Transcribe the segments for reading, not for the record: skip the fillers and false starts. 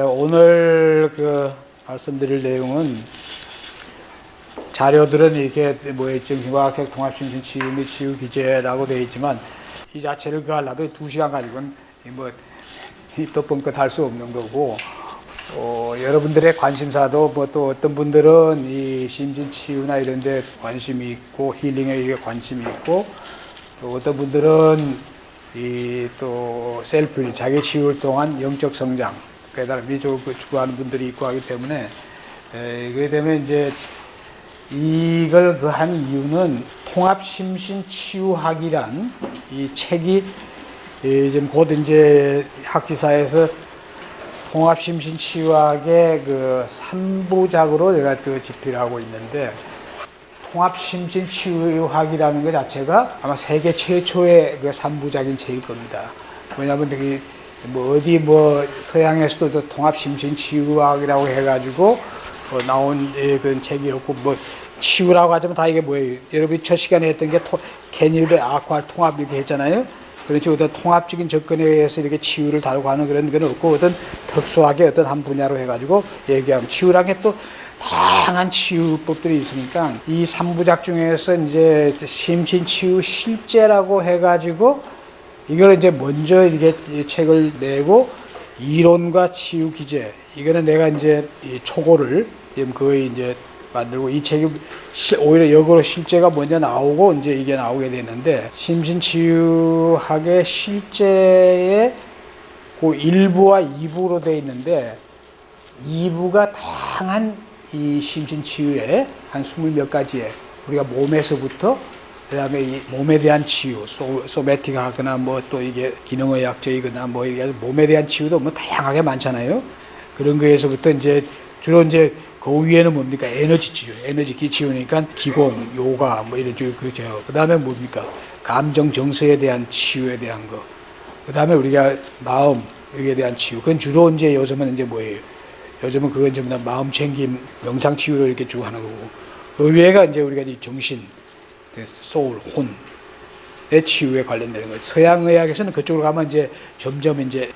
오늘 말씀드릴 내용은 자료들은 이렇게 정신과학적 통합심신치유 및 치유기제라고 되어 있지만 이 자체를 하려면 2시간 가지고는 또 뻥끗 할 수 없는 거고, 여러분들의 관심사도 또 어떤 분들은 이 심신치유나 이런 데 관심이 있고 힐링에 관심이 있고, 또 어떤 분들은 또 셀프, 자기 치유를 통한 영적 성장, 깨달음이 추구하는 분들이 있고 하기 때문에, 그렇게 되면 이제 이걸 한 이유는 통합심신치유학이란 이 책이 지금 곧 이제 학지사에서 통합심신치유학의 3부작으로 제가 집필을 하고 있는데, 통합심신치유학이라는 것 자체가 아마 세계 최초의 3부작인 책일 겁니다. 왜냐하면 어디 서양에서도 통합심신치유학이라고 해가지고 나온 그런 책이었고, 치유라고 하자면 다 이게 뭐예요? 여러분이 첫 시간에 했던 게 개념의 악화 통합 이렇게 했잖아요. 그렇지, 어떤 통합적인 접근에 의해서 이렇게 치유를 다루고 하는 그런 건 없고, 어떤 특수하게 어떤 한 분야로 해가지고 얘기하면, 치유라는 게 또 다양한 치유법들이 있으니까 이 3부작 중에서 이제 심신치유 실제라고 해가지고 이걸 이제 먼저 이렇게 책을 내고, 이론과 치유 기제, 이거는 내가 이제 초고를 지금 거의 이제 만들고, 이 책이 오히려 역으로 실제가 먼저 나오고 이제 이게 나오게 되는데, 심신치유학의 실제의 그 1부와 2부로 되어 있는데, 2부가 다양한 이 심신치유의 한 20몇 가지의, 우리가 몸에서부터 그 다음에 이 몸에 대한 치유, 소매틱 하거나 또 이게 기능의학적이거나 이게 몸에 대한 치유도 다양하게 많잖아요. 그런 거에서부터 이제 주로 이제 그 위에는 뭡니까? 에너지 치유, 에너지 치유니까 기공, 요가 이런 쪽 그죠. 그 다음에 뭡니까? 감정 정서에 대한 치유에 대한 거. 그 다음에 우리가 마음, 여기에 대한 치유. 그건 주로 이제 요즘은 이제 뭐예요? 요즘은 그건 전부 다 마음 챙김, 명상 치유로 이렇게 쭉 하는 거고. 그 외가 이제 우리가 이 정신, 소울, 혼의 치유에 관련되는 거. 서양의학에서는 그쪽으로 가면 이제 점점 이제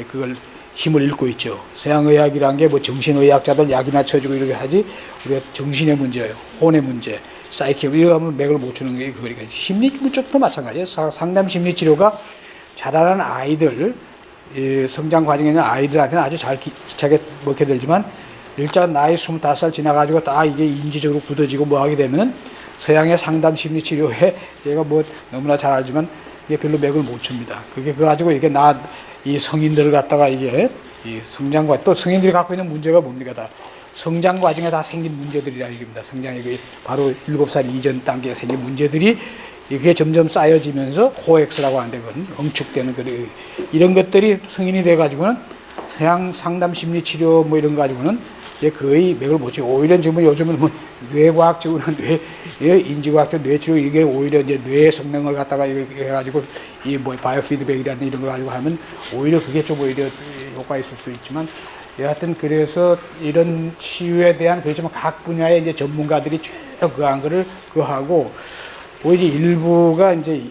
그걸 힘을 잃고 있죠. 서양의학이란 게 정신의학자들 약이나 쳐주고 이렇게 하지, 우리가 정신의 문제, 혼의 문제, 사이키, 이거 하면 맥을 못 추는 게 그거니까. 심리 쪽도 마찬가지예요. 상담 심리 치료가 자라는 아이들, 성장 과정에 있는 아이들한테는 아주 잘 기차게 먹혀들지만, 일단 나이 25살 지나가지고 다 이게 인지적으로 굳어지고 하게 되면은 서양의 상담 심리 치료에 얘가 너무나 잘 알지만 이게 별로 맥을 못 춥니다. 그게 그거 가지고 이게 이 성인들을 갖다가 이게 이 성장과 또 성인들이 갖고 있는 문제가 뭡니까? 다 성장 과정에 다 생긴 문제들이라는 얘기입니다. 성장이 바로 7살 이전 단계에 생긴 문제들이 이게 점점 쌓여지면서 코엑스라고 하는데, 그건 응축되는 이런 것들이 성인이 돼 가지고는 서양 상담 심리 치료 이런 거 가지고는 거의 맥을 못 치고, 오히려 지금 요즘은 뇌과학적으로 인지과학적 뇌치료, 이게 오히려 이제 뇌의 성능을 갖다가 해가지고 바이오 피드백이라든지 이런 걸 가지고 하면 오히려 그게 좀 오히려 효과가 있을 수 있지만, 여하튼 그래서 이런 치유에 대한, 그렇지만 각 분야의 이제 전문가들이 쭉 그한 거를 하고, 오히려 일부가 이제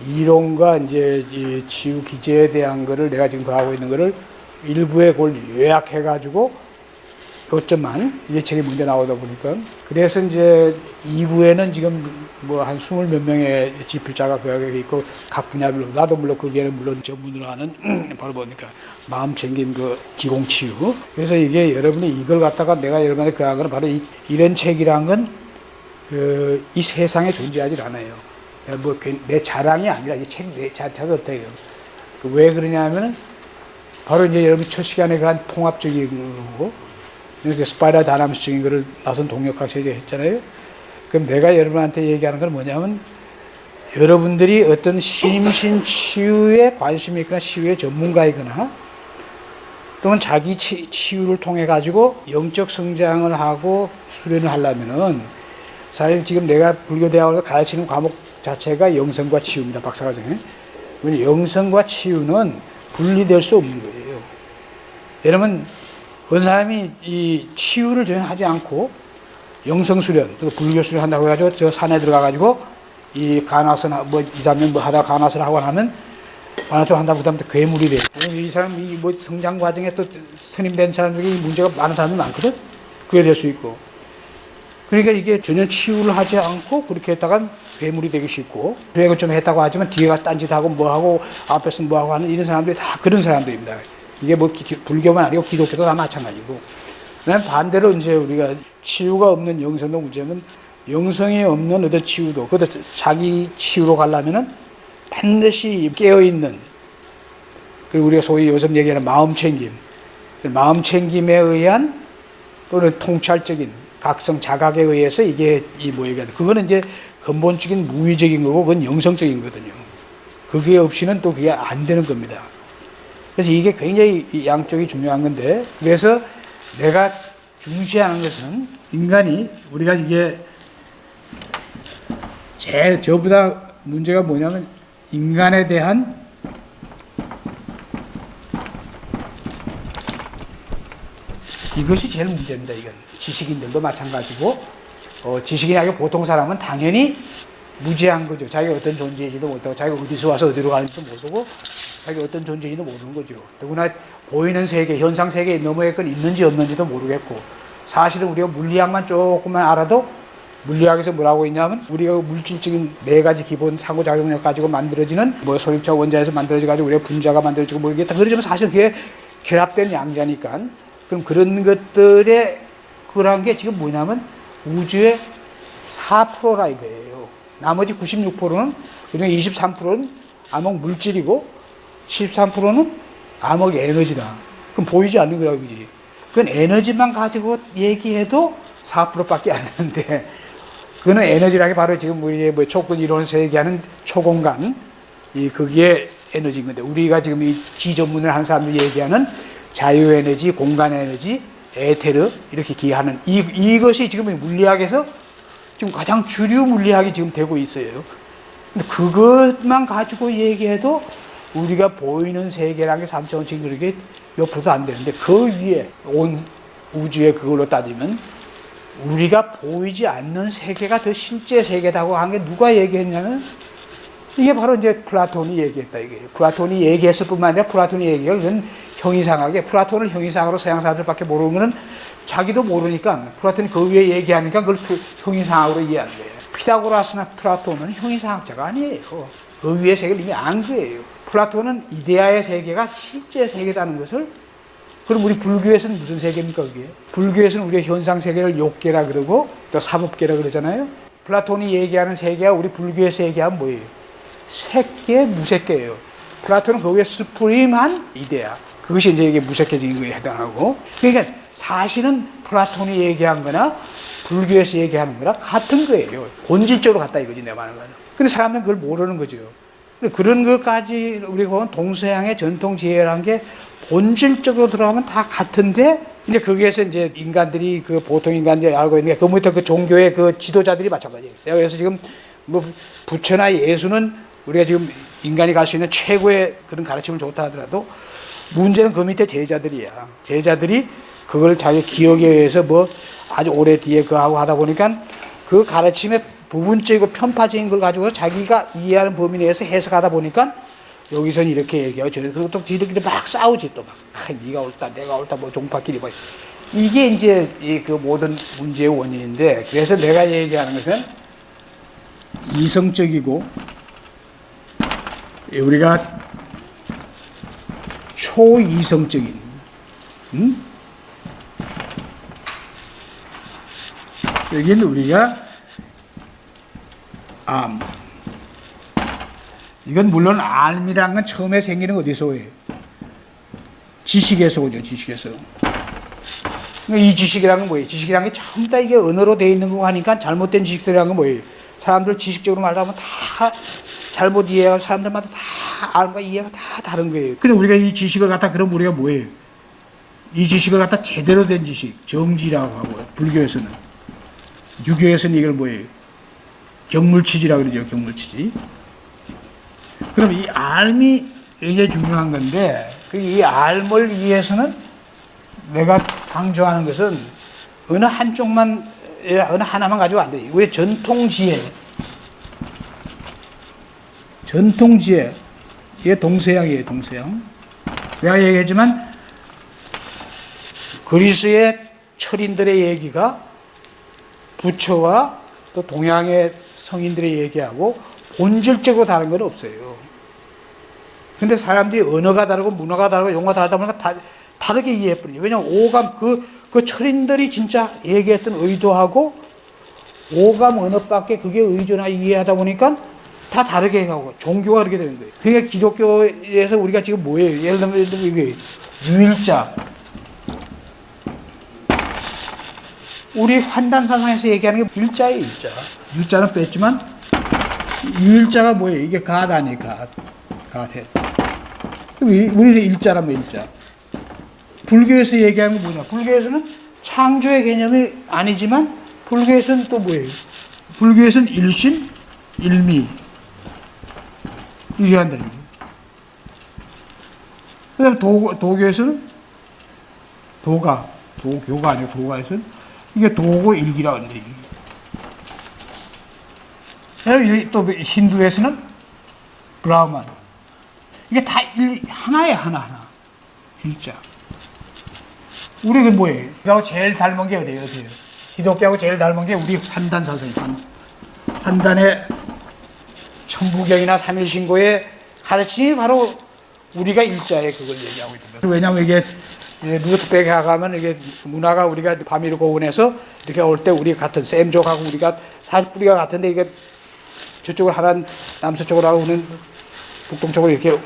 이론과 이제 이 치유 기제에 대한 거를 내가 지금 하고 있는 거를 일부에 그걸 요약해가지고 요점만 이 책이 먼저 나오다 보니까, 그래서 이제 2부에는 지금 한 20몇 명의 집필자가 그 있고, 각 분야별로, 나도 물론 거기에는 물론 전문으로 하는 바로 마음 챙김 기공치유. 그래서 이게 여러분이 이걸 갖다가 내가 여러분한테 그한 거는 바로 이런 책이란 건 이 세상에 존재하지 않아요. 내 자랑이 아니라 이 책 내 자체가 어때요? 왜 그러냐 하면은 바로 이제 여러분이 첫 시간에 한 통합적인 거고, 스파이럴 다이나믹적인 거를 나선 동력학자가 했잖아요. 그럼 내가 여러분한테 얘기하는 건 뭐냐면, 여러분들이 어떤 심신치유에 관심이 있거나 치유의 전문가이거나, 또는 자기 치유를 통해 가지고 영적 성장을 하고 수련을 하려면은, 사실 지금 내가 불교대학원에서 가르치는 과목 자체가 영성과 치유입니다. 박사과정에. 영성과 치유는 분리될 수 없는 거예요. 여러분, 어느 사람이 이 치유를 전혀 하지 않고 영성 수련, 또 불교 수련 한다고 해가지고 저 산에 들어가가지고 이 간화선 뭐 2, 3년 뭐 하다 간화선 하고 나면 간화선 한다고 그다음에 괴물이 돼. 이 사람이 뭐 성장 과정에 또 스님된 사람들이 문제가 많은 사람이 많거든. 그래 될 수 있고. 그러니까 이게 전혀 치유를 하지 않고 그렇게 했다간 괴물이 되기 쉽고, 계획을 좀 했다고 하지만 뒤에 가서 딴짓하고 뭐하고 앞에서 뭐하고 하는 이런 사람들이 다 그런 사람들입니다. 이게 뭐 불교만 아니고 기독교도 다 마찬가지고. 그다음 반대로 이제 우리가 치유가 없는 영성도 문제는, 영성이 없는 어떤 치유도, 그것도 자기 치유로 가려면은 반드시 깨어있는, 그리고 우리가 소위 요즘 얘기하는 마음챙김, 마음챙김에 의한 또는 통찰적인 각성 자각에 의해서 이게 이 뭐예요? 그거는 이제 근본적인 무의적인 거고, 그건 영성적인 거거든요. 그게 없이는 또 그게 안 되는 겁니다. 그래서 이게 굉장히 이 양쪽이 중요한 건데, 그래서 내가 중시하는 것은 인간이, 우리가 이게 저보다 문제가 뭐냐면 인간에 대한 이것이 제일 문제입니다. 이건 지식인들도 마찬가지고, 지식인이 아니고 보통 사람은 당연히 무지한 거죠. 자기가 어떤 존재인지도 못하고, 자기가 어디서 와서 어디로 가는지도 모르고, 자기가 어떤 존재인지도 모르는 거죠. 더구나 보이는 세계, 현상 세계에 너머에 건 있는지 없는지도 모르겠고, 사실은 우리가 물리학만 조금만 알아도, 물리학에서 뭐라고 있냐면 우리가 물질적인 4가지 기본 상호작용력 가지고 만들어지는 뭐 소립차 원자에서 만들어져 가지고 우리가 분자가 만들어지고 뭐 이게 다 그러지만 사실 그게 결합된 양자니까, 그럼 그런 것들의 그런 게 지금 뭐냐면 우주의 4%라 이거예요. 나머지 96%는, 그중에 23%는 암흑 물질이고 13%는 암흑 에너지다. 그럼 보이지 않는 거야, 그지? 그건 에너지만 가지고 얘기해도 4%밖에 안 되는데, 그거는 에너지라는 게 바로 지금 우리의 뭐 촉근 이론에서 얘기하는 초공간, 그게 에너지인 건데, 우리가 지금 이 기전문을 하는 사람들이 얘기하는 자유에너지, 공간에너지, 에테르, 이렇게 기하는 이것이 지금 물리학에서 지금 가장 주류 물리학이 지금 되고 있어요. 근데 그것만 가지고 얘기해도 우리가 보이는 세계라는 게 3차원적인 그렇게 몇 프로도 안 되는데, 그 위에 온 우주에 그걸로 따지면 우리가 보이지 않는 세계가 더 실제 세계다고 한 게 누가 얘기했냐면, 이게 바로 이제 플라톤이 얘기했다, 이게. 플라톤이 얘기했을 뿐만 아니라 플라톤이 얘기가 그건 형이상하게, 플라톤을 형이상으로 서양 사람들밖에 모르는 거는 자기도 모르니까 플라톤이 그 위에 얘기하니까 그걸 형이상학으로 이해하는 거예요. 피타고라스나 플라톤은 형이상학자가 아니에요. 그 위의 세계를 이미 안 거예요. 플라톤은 이데아의 세계가 실제 세계라는 것을, 그럼 우리 불교에서는 무슨 세계입니까, 그게? 불교에서는 우리가 현상 세계를 욕계라 그러고 또 사법계라 그러잖아요. 플라톤이 얘기하는 세계와 우리 불교에서 얘기하면 뭐예요? 색계, 무색계예요. 플라톤은 그 위에 수프림한 이데아. 그것이 이제 이게 무색계적인 거에 해당하고. 그러니까 사실은 플라톤이 얘기한 거나 불교에서 얘기하는 거나 같은 거예요. 본질적으로 같다 이거지, 내 말은. 근데 사람들은 그걸 모르는 거죠. 그런 것까지 우리가 보면 동서양의 전통 지혜라는 게 본질적으로 들어가면 다 같은데, 이제 거기에서 이제 인간들이 그 보통 인간들이 알고 있는 게, 그부터 그 종교의 그 지도자들이 마찬가지예요. 그래서 지금 뭐 부처나 예수는 우리가 지금 인간이 갈 수 있는 최고의 그런 가르침을 좋다 하더라도, 문제는 그 밑에 제자들이야. 제자들이 그걸 자기 기억에 의해서 뭐 아주 오래 뒤에 그거 하고 하다 보니까 그 가르침의 부분적이고 편파적인 걸 가지고 자기가 이해하는 범위 내에서 해석하다 보니까 여기서는 이렇게 얘기하고 저는, 그리고 또 지들끼리 막 싸우지 또 막. 네가 옳다, 내가 옳다, 뭐 종파끼리 뭐. 이게 이제 그 모든 문제의 원인인데, 그래서 내가 얘기하는 것은 이성적이고 우리가 초이성적인, 여기는 우리가 이건 물론 암이라는 건 처음에 생기는 건 어디서 오요? 지식에서 오죠, 지식에서. 이 지식이라는 건 뭐예요? 지식이라는 게 전부 다 이게 언어로 되어 있는 거 하니까 잘못된 지식들이라는 건 뭐예요? 사람들 지식적으로 말하다 보면 다 잘못 이해하고 사람들마다 다 알과 이해가 다 다른 거예요. 근데 우리가 이 지식을 갖다, 그럼 우리가 뭐예요? 이 지식을 갖다 제대로 된 지식, 정지라고 하고요. 불교에서는. 유교에서는 이걸 뭐예요? 경물치지라고 그러죠, 경물치지. 그럼 이 알미 굉장히 중요한 건데, 이 알을 위해서는 내가 강조하는 것은 어느 한쪽만, 어느 하나만 가지고 안 돼. 왜 전통 지혜, 전통지혜. 이게 동서양이에요, 동서양. 내가 얘기했지만 그리스의 철인들의 얘기가 부처와 또 동양의 성인들의 얘기하고 본질적으로 다른 건 없어요. 근데 사람들이 언어가 다르고 문화가 다르고 용어가 다르다 보니까 다르게 이해해버려요. 왜냐하면 오감, 그 철인들이 진짜 얘기했던 의도하고 오감 언어밖에 그게 의존하고 이해하다 보니까 다 다르게 하고 종교가 그렇게 되는 거예요. 그러니까 기독교에서 우리가 지금 뭐예요? 예를 들면 이게 유일자. 우리 환단사상에서 얘기하는 게 일자예요, 일자. 유자는 뺐지만 유일자가 뭐예요? 이게 갓 아니에요, 갓. 갓해. 우리는 일자라면 일자. 불교에서 얘기하는 게 뭐냐? 불교에서는 창조의 개념이 아니지만 불교에서는 또 뭐예요? 불교에서는 일심, 일미. 이게 한다. 그 다음에 도교에서는 도교가 아니고 도가에서는 이게 도고 일기라고 하는데. 또 힌두에서는 브라흐만. 이게 다 하나예요, 하나. 일자. 우리가 뭐예요? 그하고 제일 닮은 게 어디예요? 기독교하고 제일 닮은 게 우리 환단 사상이에요. 환단의 천부경이나 삼일신고의 가르침이 바로 우리가 일자에 그걸 얘기하고 있는 거예요. 왜냐하면 이게 루트백에 가면 이게 문화가 우리가 바미르 고원에서 이렇게 올 때 우리 같은 셈족하고 우리가 사실 뿌리가 같은데 이게 저쪽으로 하나 남서쪽으로 하고는 북동쪽으로 이렇게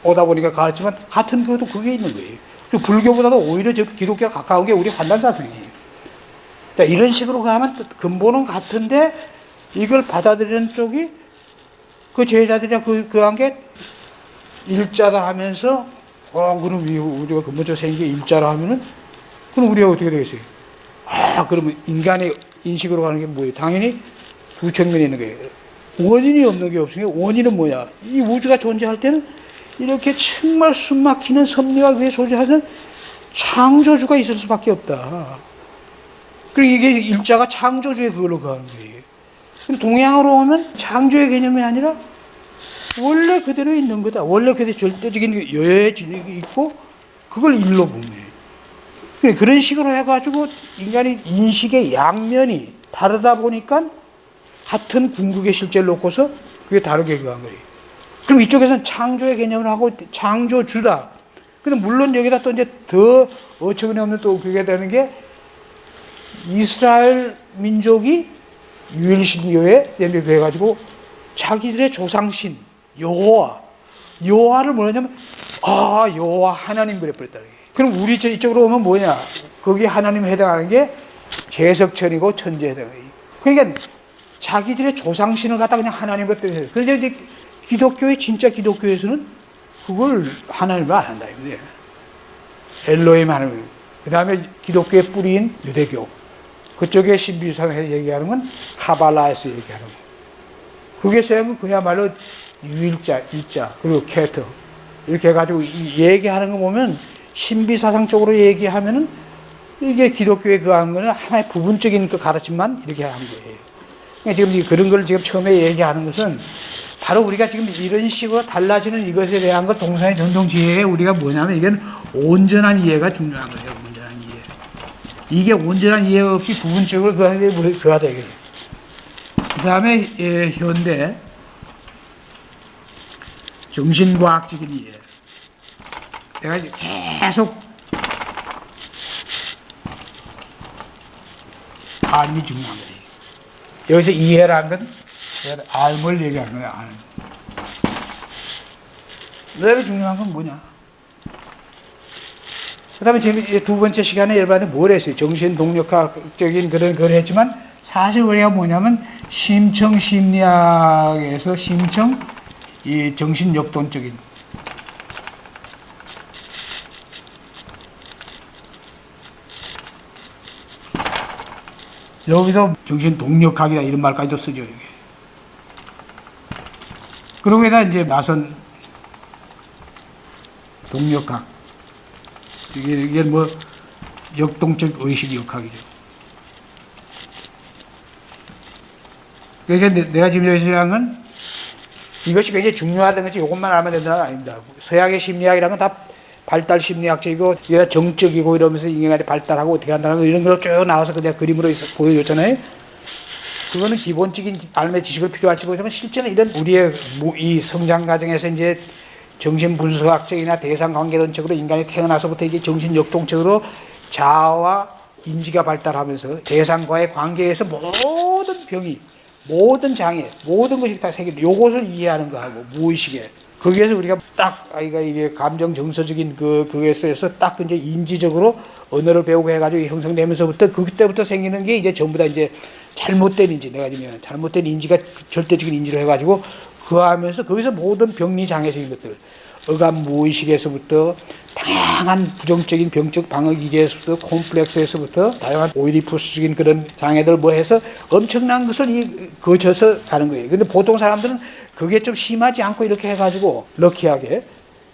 오다 보니까 가르치면 같은 것도 그게 있는 거예요. 그리고 불교보다도 오히려 기독교가 가까운 게 우리 환단사상이에요. 그러니까 이런 식으로 가면 근본은 같은데 이걸 받아들이는 쪽이 그 제자들이랑 그 한 게 일자다 하면서 그럼 우리가 근본적으로 생긴 게 일자라 하면은 그럼 우리가 어떻게 되겠어요? 그러면 인간의 인식으로 가는 게 뭐예요? 당연히 두 측면이 있는 거예요. 원인이 없는 게 없으니까 원인은 뭐냐? 이 우주가 존재할 때는 이렇게 정말 숨막히는 섭리와 그에 존재하는 창조주가 있을 수밖에 없다. 그리고 이게 일자가 창조주의 그걸로 가는 거예요. 동양으로 오면 창조의 개념이 아니라 원래 그대로 있는 거다. 원래 그대로 절대적인 여해진이 있고 그걸 일로 보면 그런 식으로 해가지고 인간의 인식의 양면이 다르다 보니까 같은 궁극의 실제를 놓고서 그게 다르게 가는 거예요. 그럼 이쪽에서는 창조의 개념을 하고 창조주다. 근데 물론 여기다 또 이제 더 어처구니 없는 또 그게 되는 게 이스라엘 민족이 유일신교에 해가지고 자기들의 조상신 여호와를 뭐냐면 여호와 하나님 그래버렸다. 그럼 우리 이쪽으로 오면 뭐냐? 거기 하나님에 해당하는 게 제석천이고 천지에 해당해요. 그러니까 자기들의 조상신을 갖다 그냥 하나님으로 뜨는. 그런데 이제 진짜 기독교에서는 그걸 하나님으로 안 한다. 엘로힘 하나님. 그 다음에 기독교의 뿌리인 유대교. 그쪽에 신비주의에서 얘기하는 건 카발라에서 얘기하는 거. 그게 그야말로 유일자, 일자, 그리고 케터. 이렇게 해가지고 얘기하는 거 보면 신비사상 쪽으로 얘기하면은 이게 기독교에 하는 거는 하나의 부분적인 그 가르침만 이렇게 한 거예요. 그러니까 지금 그런 걸 지금 처음에 얘기하는 것은 바로 우리가 지금 이런 식으로 달라지는 이것에 대한 걸 동서의 전통지혜에 우리가 뭐냐면 이건 온전한 이해가 중요한 거예요. 온전한 이해. 이게 온전한 이해 없이 부분적으로 그가 되게. 그 다음에 현대 정신과학적인 이해. 내가 계속 알미 중요한 거예요. 여기서 이해라는 건 알을 얘기하는 거예요. 알. 내가 중요한 건 뭐냐? 그 다음에 지금 두 번째 시간에 여러분한테 뭘 했어요? 정신동력학적인 그런 걸 했지만 사실 우리가 뭐냐면 심청심리학에서 이 정신역동적인 여기서 정신동력학이다 이런 말까지도 쓰죠. 이게. 그러고 이제 나선 동력학 이게 뭐 역동적 의식역학이죠. 그러니까 내가 지금 여기서 얘기한 건 이것이 굉장히 중요하다는 것이 이것만 알면 된다는 건 아닙니다. 서양의 심리학이라는 건 다 발달 심리학적이고 정적이고 이러면서 인간이 발달하고 어떻게 한다는 거 이런 걸로 쭉 나와서 그냥 그림으로 보여줬잖아요. 그거는 기본적인 삶의 지식을 필요할지 모르지만 실제는 이런 우리의 이 성장 과정에서 이제 정신분석학적이나 대상관계론적으로 인간이 태어나서부터 이게 정신역동적으로 자아와 인지가 발달하면서 대상과의 관계에서 모든 병이, 모든 장애, 모든 것이 다 생기는 요것을 이해하는 거하고 무의식에 거기에서 우리가 딱 아이가 이게 감정 정서적인 그에서 딱 이제 인지적으로 언어를 배우고 해가지고 형성되면서부터 그때부터 생기는 게 이제 전부 다 이제 잘못된 인지, 내가 지금 잘못된 인지가 절대적인 인지로 해가지고 그 하면서 거기서 모든 병리 장애적인 것들, 어감 무의식에서부터 다양한 부정적인 병적 방어 기제에서부터 콤플렉스에서부터 다양한 오이디푸스적인 그런 장애들 뭐 해서 엄청난 것을 거쳐서 가는 거예요. 근데 보통 사람들은 그게 좀 심하지 않고 이렇게 해가지고 럭키하게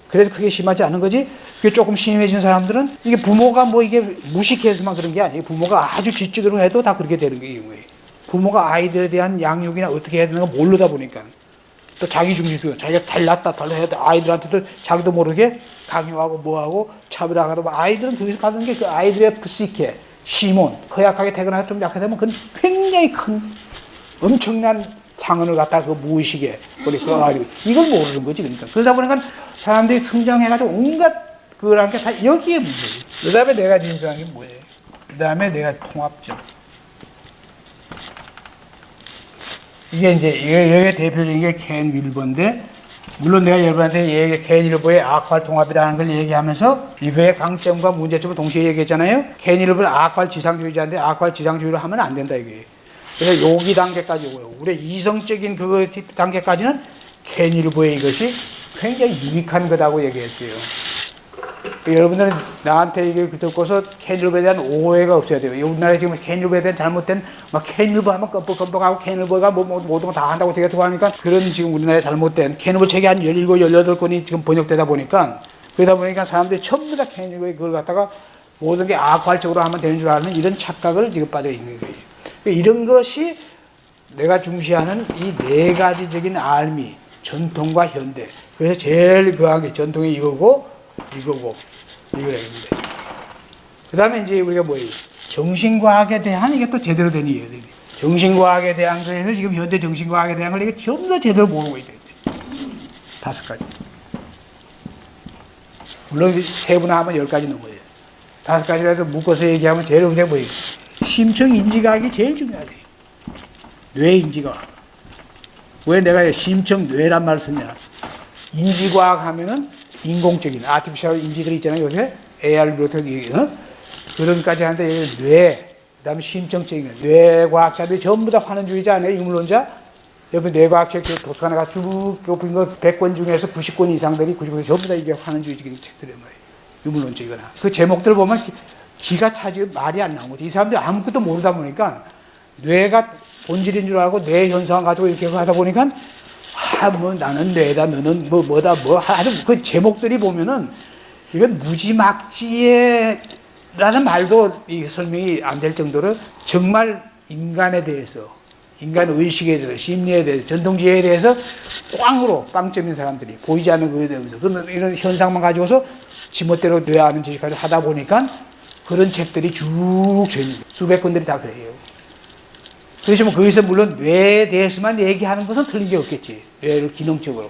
그래도 그게 심하지 않은 거지. 그게 조금 심해진 사람들은 이게 부모가 뭐 이게 무식해서만 그런 게 아니에요. 부모가 아주 지적으로 해도 다 그렇게 되는 거예요. 부모가 아이들에 대한 양육이나 어떻게 해야 되는 거 모르다 보니까 또 자기중심주의, 자기가 달랐다 해도 아이들한테도 자기도 모르게 강요하고 뭐하고 차별하고 아이들은 거기서 받는 게 그 아이들의 부시케, 시몬, 허약하게 태어나서 좀 약하다면 그건 굉장히 큰 엄청난 상흔을 갖다 그 무의식에 그러니까 이걸 모르는 거지. 그러니까 그러다 보니까 사람들이 성장해가지고 온갖 그런 게 다 여기에 문제예요. 그 다음에 내가 진정한 게 뭐예요? 그 다음에 내가 통합적. 이게 이제 여기에 대표적인 게 켄 윌버인데 물론 내가 여러분한테 켄 윌버의 악활 통합이라는 걸 얘기하면서 이거의 강점과 문제점을 동시에 얘기했잖아요. 켄 윌버는 악활 지상주의자인데 악활 지상주의로 하면 안 된다 이게. 그래서 요기 단계까지 오고요. 우리 이성적인 그 단계까지는 켄 윌버의 이것이 굉장히 유익한 거다고 얘기했어요. 여러분들은 나한테 이게 듣고서 켄 윌버에 대한 오해가 없어야 돼요. 우리나라에 지금 켄 윌버에 대한 잘못된 막 켄 윌버 하면 껌뻑껌뻑하고 켄 윌버가 모든 거 다 한다고 되게 하니까 그런 지금 우리나라에 잘못된 켄 윌버 책이 한 17, 18권이 지금 번역되다 보니까 그러다 보니까 사람들이 전부 다 켄 윌버의 그걸 갖다가 모든 게 악활적으로 하면 되는 줄 아는 이런 착각을 지금 빠져 있는 거예요. 이런 것이 내가 중시하는 이 네 가지적인 알미, 전통과 현대. 그래서 제일 그한 게 전통이 이거고 이거라는데. 그 다음에 이제 우리가 뭐예요? 정신과학에 대한 이게 또 제대로 된 이해가 됩니다. 정신과학에 대한 거에서 지금 현대 정신과학에 대한 걸 이게 전부 다 제대로 모르고 있다. 5가지. 물론 세분화하면 10가지 넘어요. 5가지로 해서 묶어서 얘기하면 제일 그냥 뭐예요? 심층 인지과학이 제일 중요하대요. 뇌 인지과학. 왜 내가 심층 뇌란 말을 쓰냐? 인지과학 하면은 인공적인 아티피셜 인지들이 있잖아요. 요새 AR 비롯한 그런 것까지 하는데 뇌, 그다음에 심층적인 뇌과학자들이 전부 다 환원주의자 아니에요? 유물론자. 여러분 뇌과학책 도서관에 가서 쭉 펴린 거 100권 중에서 90권 이상들이 90권 전부 다 이게 환원주의적인 책들이란 말이에요. 유물론적이거나 그 제목들 보면 기가 차지 말이 안 나온 거죠. 이 사람들이 아무것도 모르다 보니까 뇌가 본질인 줄 알고 뇌 현상 가지고 이렇게 하다 보니까 뭐 나는 뇌다 너는 뭐다 하여튼 그 제목들이 보면은 이건 무지막지에라는 말도 이 설명이 안 될 정도로 정말 인간에 대해서 인간 의식에 대해서 심리에 대해서 전통지혜에 대해서 꽝으로 빵점인 사람들이 보이지 않는 거에 대해서 그런 이런 현상만 가지고서 지멋대로 뇌하는 짓까지 하다 보니까 그런 책들이 쭉 있는 수백 권들이 다 그래요. 그렇지만 거기서 물론 뇌에 대해서만 얘기하는 것은 틀린 게 없겠지. 뇌를 기능적으로,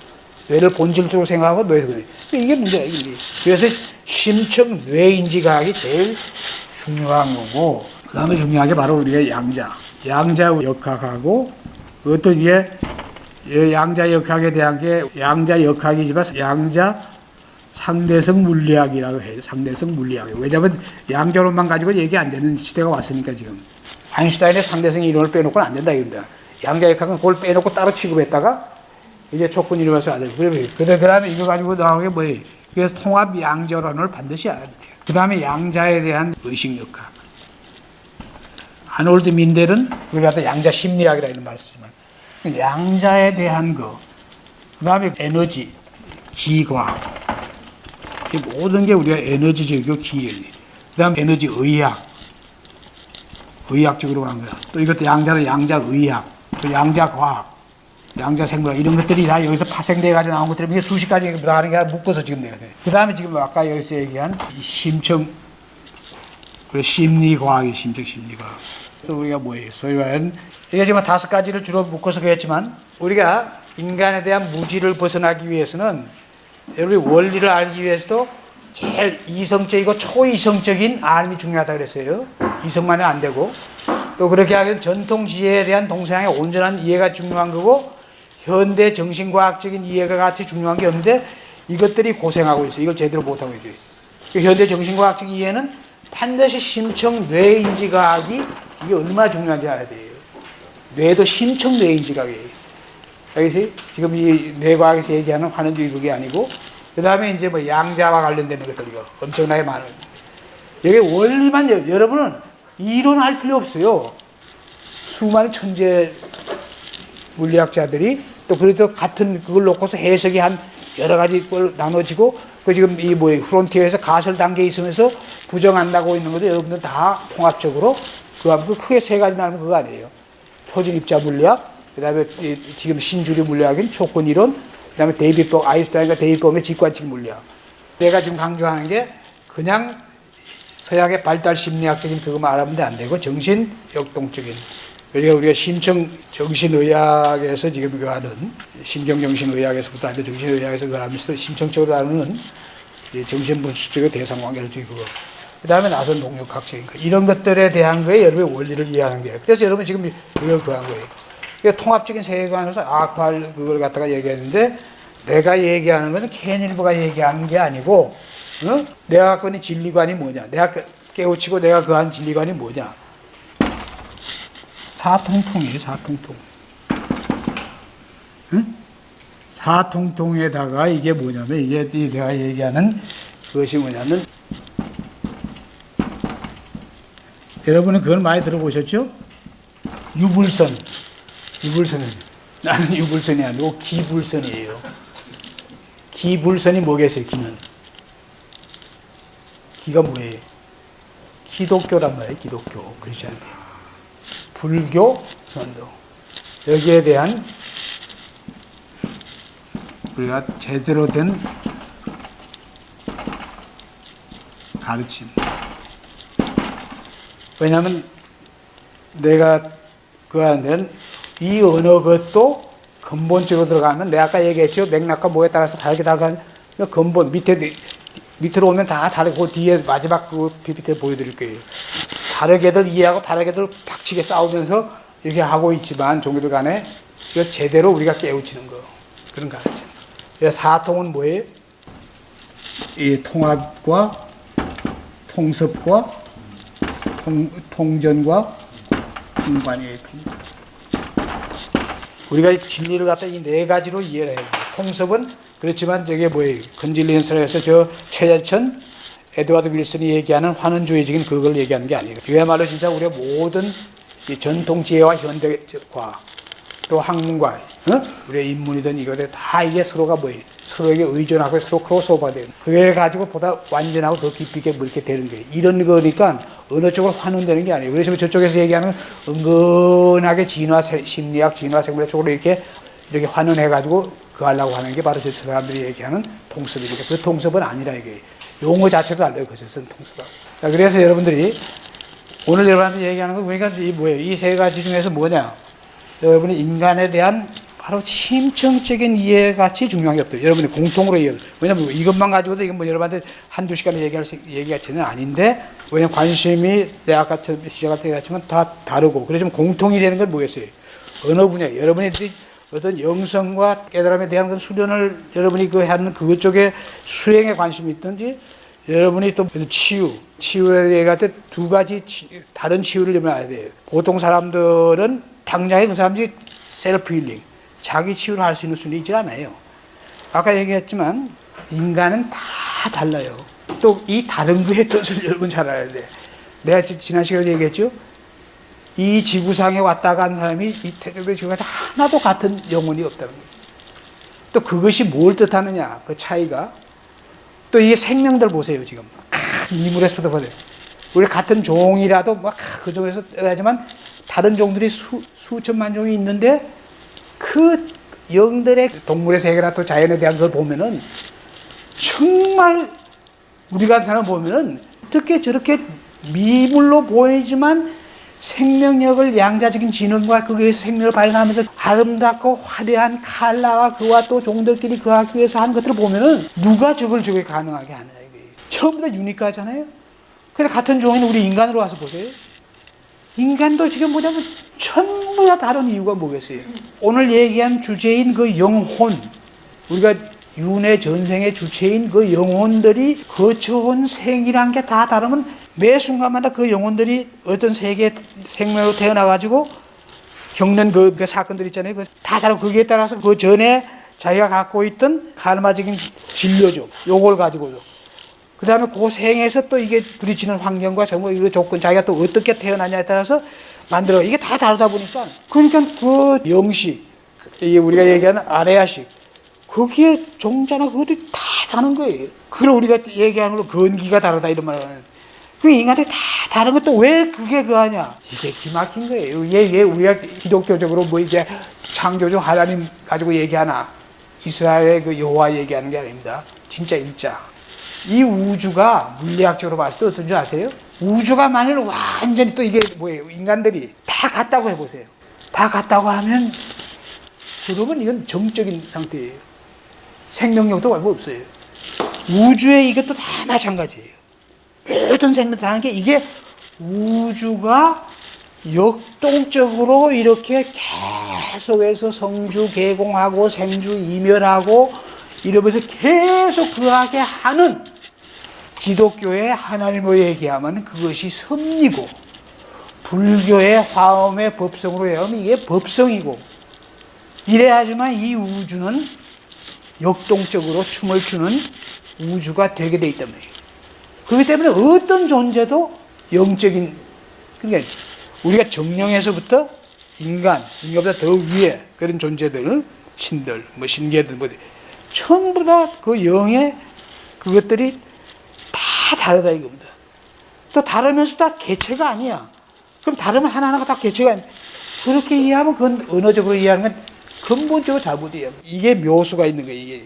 뇌를 본질적으로 생각하고 뇌에서 그래. 이게 문제야 이게. 그래서 심층 뇌인지과학이 제일 중요한 거고, 그 다음에 중요한 게 바로 우리가 양자 역학하고 그것도 이게 양자 역학에 대한 게 양자 역학이지만 양자 상대성 물리학이라고 해요. 상대성 물리학. 왜냐하면 양자론만 가지고 얘기 안 되는 시대가 왔으니까 지금. 아인슈타인의 상대성 이론을 빼놓고는 안 된다 이겁니다. 양자 역학은 그걸 빼놓고 따로 취급했다가 이제 촉분 이론에서 안 되고. 그 다음에 이거 가지고 나오는 게 뭐예요? 그래서 통합 양자론을 반드시 알아야 돼요. 그 다음에 양자에 대한 의식 역학. 아놀드 민델은 그걸 갖다 양자 심리학이라 이런 말을 쓰지만 양자에 대한 거. 그 다음에 에너지, 기과학. 이 모든 게 우리가 에너지적이고 기연이. 그 다음에 에너지 의학. 의학적으로 가는 거야. 또 이것도 양자도 양자의학, 또 양자과학. 양자생물 이런 것들이 다 여기서 파생돼 가지고 나온 것들이 이게 수십 가지 하는 게 묶어서 지금 내가 돼. 그 다음에 지금 아까 여기서 얘기한 이 심층 심리과학이 심층 심리과학. 또 우리가 뭐예요? 소위 말하는 이게 지금 5가지를 주로 묶어서 그랬지만 우리가 인간에 대한 무지를 벗어나기 위해서는 여러분이 원리를 알기 위해서도 제일 이성적이고 초이성적인 알미 중요하다 그랬어요. 이성만이 안 되고 또 그렇게 하면 전통 지혜에 대한 동서양의 온전한 이해가 중요한 거고 현대 정신과학적인 이해가 같이 중요한 게 없는데 이것들이 고생하고 있어요. 이걸 제대로 못하고 있어요. 현대 정신과학적 이해는 반드시 심층 뇌인지과학이 이게 얼마나 중요한지 알아야 돼요. 뇌도 심층 뇌인지과학이에요. 여기서 지금 이 뇌과학에서 얘기하는 환원주의 그게 아니고 그 다음에 이제 뭐 양자와 관련되는 것들 이거 엄청나게 많은 여기 원리만 여러분은 이론할 필요 없어요. 수많은 천재 물리학자들이 또 그래도 같은 그걸 놓고서 해석이 한 여러 가지 걸 나눠지고 그 지금 이 뭐 프론티어에서 가설 단계에 있으면서 부정한다고 있는 것도 여러분들 다 통합적으로 그 크게 3가지 나누면 그거 아니에요. 표준 입자 물리학, 그다음에 지금 신주류 물리학인 조건 이론, 그다음에 아인슈타인과 데이비봄의 직관적 물리학. 내가 지금 강조하는 게 그냥 서양의 발달 심리학적인 그것만 알아보면 안 되고 정신 역동적인 그러니까 우리가 심층 정신의학에서 지금 그거 하는 신경정신의학에서부터 하는 정신의학에서 그거 하면서 심층적으로 다루는 정신분석적인 대상관계를 그거 그 다음에 나선 동력학적인 거 이런 것들에 대한 거에 여러분의 원리를 이해하는 거예요. 그래서 여러분 지금 이걸 그한 거예요. 그러니까 통합적인 세계관으로서 아쿠알 그걸 갖다가 얘기했는데 내가 얘기하는 것은 켄일브가 얘기하는 게 아니고 내가 갖고 있는 진리관이 뭐냐 내가 깨우치고 내가 그한 진리관이 뭐냐 사통통이에요. 사통통. 응? 사통통에다가 이게 뭐냐면 이게 내가 얘기하는 그것이 뭐냐면 여러분은 그걸 많이 들어보셨죠? 유불선. 유불선은 나는 유불선이 아니고 기불선이에요. 기불선이 뭐겠어요? 기는 기가 뭐예요? 기독교란 말이에요. 기독교 크리스천들. 불교, 선도 여기에 대한 우리가 제대로 된 가르침. 왜냐하면 내가 그 안에는 이 어느 것도 근본적으로 들어가면 내가 아까 얘기했죠. 맥락과 뭐에 따라서 다르게 다르게 근본 밑으로 오면 다 다르고 뒤에 마지막 그 PPT 보여드릴 거예요. 다르게들 이해하고 다르게들 박치게 싸우면서 이렇게 하고 있지만 종교들 간에 이거 제대로 우리가 깨우치는 거 그런 가르침. 사통은 뭐예요? 이 통합과 통섭과 통전과 통관이에요. 우리가 진리를 갖다 이 4가지로 이해를 해요. 통섭은 그렇지만 저게 뭐예요? 컨질리언스에서 저 최재천 에드워드 윌슨이 얘기하는 환원주의적인 그걸 얘기하는 게 아니에요. 그야말로 진짜 우리가 모든 이 전통 지혜와 현대과학 또 학문과 우리의 인문이든 이거들 다 이게 서로가 뭐예요? 서로에게 의존하고 서로 크로스오버가 되는 그래 가지고 보다 완전하고 더 깊이 있게 이렇게 되는 거예요. 이런 거니까 어느 쪽으로 환원되는 게 아니에요. 그래서 저쪽에서 얘기하는 은근하게 진화 심리학, 진화 생물학 쪽으로 이렇게 환원해 가지고 그 하려고 하는 게 바로 저 사람들이 얘기하는 통섭입니다. 그 통섭은 아니라 이게 용어 자체도 달라요. 그것은 통섭하고. 그래서 여러분들이 오늘 여러분한테 얘기하는 거 그러니까 이 뭐예요? 이 3가지 중에서 뭐냐? 여러분이 인간에 대한 바로 심층적인 이해같이 중요한 게 없어요. 여러분이 공통으로 이해. 왜냐면 이것만 가지고도 이건 뭐 여러분한테 한두 시간에 얘기가 전혀 아닌데 왜냐면 관심이 내가 아까 시작할 때 얘기했지만 다 다르고 그래서 공통이 되는 건 뭐겠어요? 어느 분야 여러분이 어떤 영성과 깨달음에 대한 그 수련을 여러분이 그 하는 그것 쪽에 수행에 관심이 있든지 여러분이 또 치유에 대해 2가지 다른 치유를 여러분 알아야 돼요. 보통 사람들은 당장에 그 사람들이 셀프 힐링 자기 치유를 할 수 있는 수준이 있지 않아요. 아까 얘기했지만 인간은 다 달라요. 또 이 다른 거의 뜻을 여러분 잘 알아야 돼. 내가 지난 시간에 얘기했죠. 이 지구상에 왔다 간 사람이 이 태조의 지구가 하나도 같은 영혼이 없다는 거예요. 또 그것이 뭘 뜻하느냐 그 차이가 또 이게 생명들 보세요. 지금 이물에서부터 보세요. 우리 같은 종이라도 막 그 종에서 하지만 다른 종들이 수천만 종이 있는데 그 영들의 동물의 세계나 또 자연에 대한 걸 보면은 정말 우리가 사람 보면은 어떻게 저렇게 미물로 보이지만 생명력을 양자적인 지능과 거기에서 생명을 발현하면서 아름답고 화려한 칼라와 그와 또 종들끼리 거하기 위해서 하는 것들을 보면은 누가 저게 가능하게 하느냐 이거예요. 전부 다 유니크하잖아요. 근데 같은 종인 우리 인간으로 와서 보세요. 인간도 지금 뭐냐면 전부 다 다른 이유가 뭐겠어요? 오늘 얘기한 주제인 그 영혼, 우리가 윤회 전생의 주체인 그 영혼들이 거쳐온 생이란 게 다 다르면 매 순간마다 그 영혼들이 어떤 세계 생명으로 태어나가지고 겪는 그 사건들 있잖아요. 다 다르고 거기에 따라서 그 전에 자기가 갖고 있던 카르마적인 진료죠. 요걸 가지고요. 그 다음에 그 생에서 또 이게 부딪히는 환경과 정말 이거 조건, 자기가 또 어떻게 태어나냐에 따라서 만들어. 이게 다 다르다 보니까. 그러니까 그 영식, 이게 우리가 얘기하는 아레아식, 거기에 종자나 그것들이 다 다른 거예요. 그걸 우리가 얘기하는 걸로 건기가 다르다 이런 말을 하는. 그 인간들이 다 다른 것도 왜 그게 그하냐? 이게 기막힌 거예요. 왜 우리가 기독교적으로 뭐 이제 창조주 하나님 가지고 얘기하나? 이스라엘의 그 여호와 얘기하는 게 아닙니다. 진짜 일자. 이 우주가 물리학적으로 봤을 때 어떤 줄 아세요? 우주가 만일 완전히 또 이게 뭐예요? 인간들이 다 같다고 해보세요. 다 같다고 하면 그러면 이건 정적인 상태예요. 생명력도 얼마 없어요. 우주에 이것도 다 마찬가지예요. 모든 생명 다는 게 이게 우주가 역동적으로 이렇게 계속해서 성주 개공하고 생주 이멸하고 이러면서 계속 그하게 하는 기독교의 하나님으로 얘기하면 그것이 섭리고 불교의 화엄의 법성으로 얘기하면 이게 법성이고 이래야지만 이 우주는 역동적으로 춤을 추는 우주가 되게 돼 있단 말이에요. 그렇기 때문에 어떤 존재도 영적인, 그러니까 우리가 정령에서부터 인간보다 더 위에 그런 존재들, 신들, 뭐 신계들, 뭐 전부 다 그 영의 그것들이 다 다르다 이겁니다. 또 다르면서 다 개체가 아니야. 그럼 다르면 하나하나가 다 개체가 아니야. 그렇게 이해하면 그건 언어적으로 이해하는 건 근본적으로 잘못 이해합니다. 이게 묘수가 있는 거예요. 이게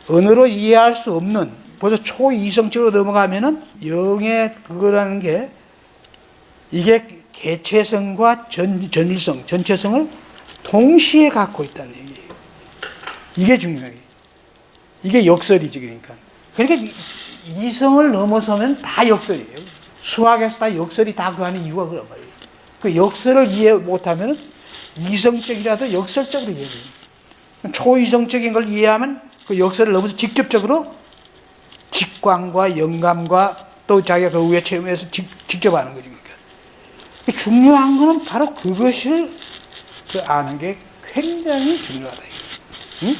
언어로 이해할 수 없는, 벌써 초이성적으로 넘어가면은 영의 그거라는 게 이게 개체성과 전일성, 전체성을 동시에 갖고 있다는 얘기예요. 이게 중요해요. 이게 역설이지, 그러니까. 그러니까 이성을 넘어서면 다 역설이에요. 수학에서 다 역설이 다 그 안에 이유가 그런 말이에요. 그 역설을 이해 못하면 이성적이라도 역설적으로 이해해요. 초이성적인 걸 이해하면 그 역설을 넘어서 직접적으로 직관과 영감과 또 자기가 그 위에 체험해서 직접 하는 거죠. 그러니까 중요한 거는 바로 그것을 아는 게 굉장히 중요하다. 응?